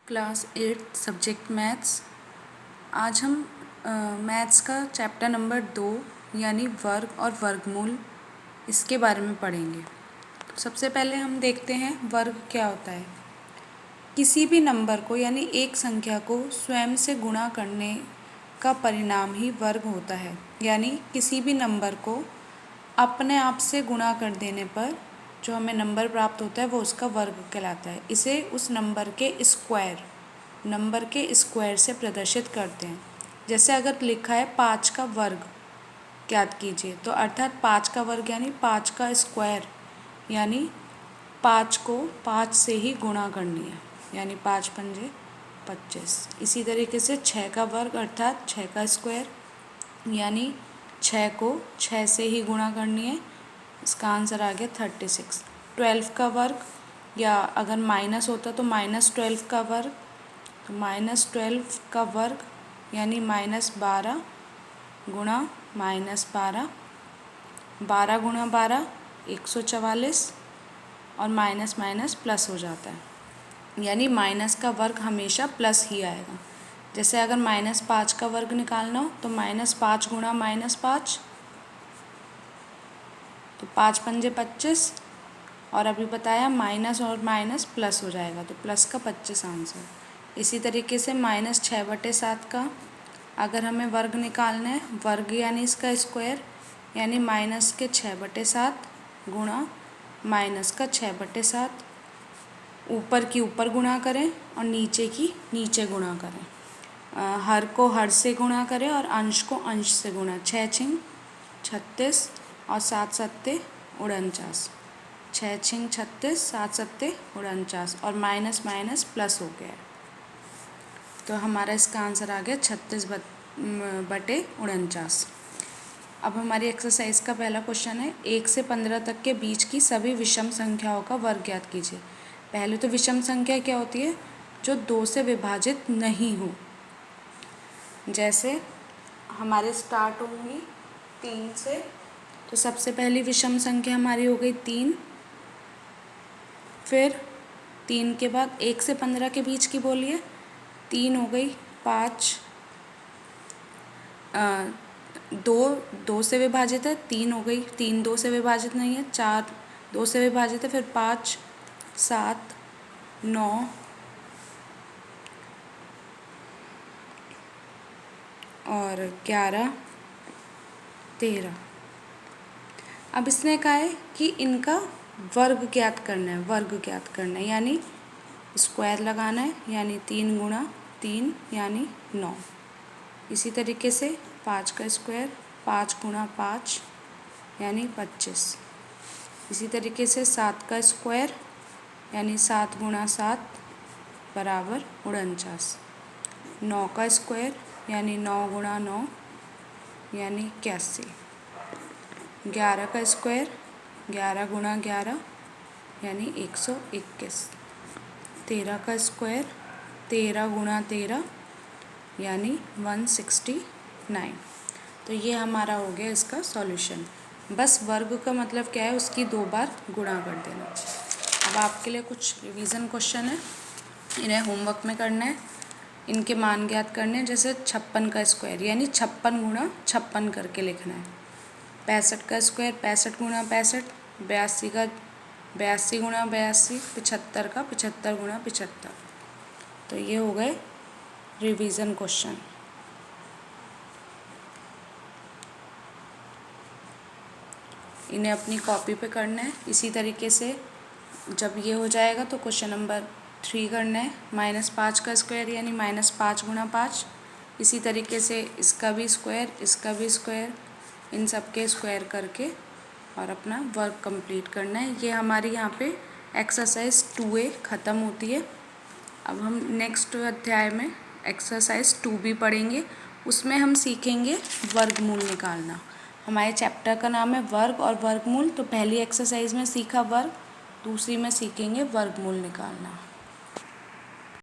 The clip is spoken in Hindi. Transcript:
Class 8 subject maths. आज हम मैथ्स का चैप्टर नंबर 2 यानी वर्ग और वर्गमूल इसके बारे में पढ़ेंगे। तो सबसे पहले हम देखते हैं वर्ग क्या होता है। किसी भी नंबर को यानी एक संख्या को स्वयं से गुणा करने का परिणाम ही वर्ग होता है। यानी किसी भी नंबर को अपने आप से गुणा कर देने पर जो हमें नंबर प्राप्त होता है वो उसका वर्ग कहलाता है। इसे उस नंबर के स्क्वायर से प्रदर्शित करते हैं। जैसे अगर लिखा है 5 का वर्ग ज्ञात कीजिए, तो अर्थात 5 का वर्ग यानी 5 का स्क्वायर, यानी 5 को 5 से ही गुणा करनी है, यानी 5 पंजे 25। इसी तरीके से 6 का वर्ग अर्थात 6 का स्क्वायर, यानी 6 को 6 से ही गुणा करनी है। इसका आंसर आ गया 36। 12 का वर्ग, या अगर माइनस होता तो -12 का वर्ग, तो -12 का वर्ग यानी -12 गुणा -12, 12 गुणा 12 144, और माइनस माइनस प्लस हो जाता है, यानी माइनस का वर्ग हमेशा प्लस ही आएगा। जैसे अगर -5 का वर्ग निकालना हो तो -5 गुणा -5, तो 5 पंजे 25, और अभी बताया माइनस और माइनस प्लस हो जाएगा, तो प्लस का 25 आंसर। इसी तरीके से -6/7 का अगर हमें वर्ग निकालना है, वर्ग यानी इसका स्क्वायर, यानी माइनस के 6/7 गुणा माइनस का 6/7, ऊपर की ऊपर गुणा करें और नीचे की नीचे गुणा करें, हर को हर से गुणा करें और अंश को अंश से गुणा। 6×6 36 और 7×7 49, 6×6 36, 7×7 49, और माइनस माइनस प्लस हो गया, तो हमारा इसका आंसर आ गया 36/49। अब हमारी एक्सरसाइज का पहला क्वेश्चन है, 1 से 15 तक के बीच की सभी विषम संख्याओं का वर्ग ज्ञात कीजिए। पहले तो विषम संख्या क्या होती है? जो 2 से विभाजित नहीं हो। जैसे हमारे स्टार्ट होंगी 3 से, तो सबसे पहली विषम संख्या हमारी हो गई 3, फिर 3 के बाद 1 से 15 के बीच की बोलिए, 3 हो गई, 5, 2 से विभाजित है, 3 हो गई, 3 2 से विभाजित नहीं है, 4 2 से विभाजित है, फिर 5 7 9 और 11 13। अब इसने कहा है कि इनका वर्ग ज्ञात करना है, यानी स्क्वायर लगाना है, यानी 3 गुणा 3 यानी 9। इसी तरीके से 5 का स्क्वायर, 5 गुणा 5 यानी 25। इसी तरीके से 7 का स्क्वायर यानी 7 गुणा 7 बराबर 49। 9 का स्क्वायर यानी 9 गुणा 9 यानी 81। 11 का स्क्वायर 11 गुणा 11 यानी 121। 13 का स्क्वायर 13 गुणा 13 यानी 169। तो ये हमारा हो गया इसका सॉल्यूशन। बस वर्ग का मतलब क्या है, उसकी 2 बार गुणा कर देना। अब आपके लिए कुछ रिवीजन क्वेश्चन है, इन्हें होमवर्क में करना है, इनके मान ज्ञात करने हैं। जैसे 56 का स्क्वायर यानी 56 गुणा 56 करके लिखना है। 65 का स्क्वायर 65 गुणा 65, 82 का 82 गुणा 82, 75 का 75 गुणा 75। तो ये हो गए रिवीजन क्वेश्चन। इन्हें अपनी कॉपी पे करना है। इसी तरीके से जब ये हो जाएगा तो क्वेश्चन नंबर 3 करना है, -5 का स्क्वायर यानी -5 गुणा 5। इसी तरीके से इसका भी स्क्वायर, इसका भी स्क्वायर, इन सब के स्क्वायर करके और अपना वर्क कंप्लीट करना है। ये हमारी यहाँ पे एक्सरसाइज 2A ख़त्म होती है। अब हम नेक्स्ट अध्याय में एक्सरसाइज 2B पढ़ेंगे। उसमें हम सीखेंगे वर्गमूल निकालना। हमारे चैप्टर का नाम है वर्ग और वर्गमूल। तो पहली एक्सरसाइज में सीखा वर्ग, दूसरी में सीखेंगे वर्गमूल निकालना।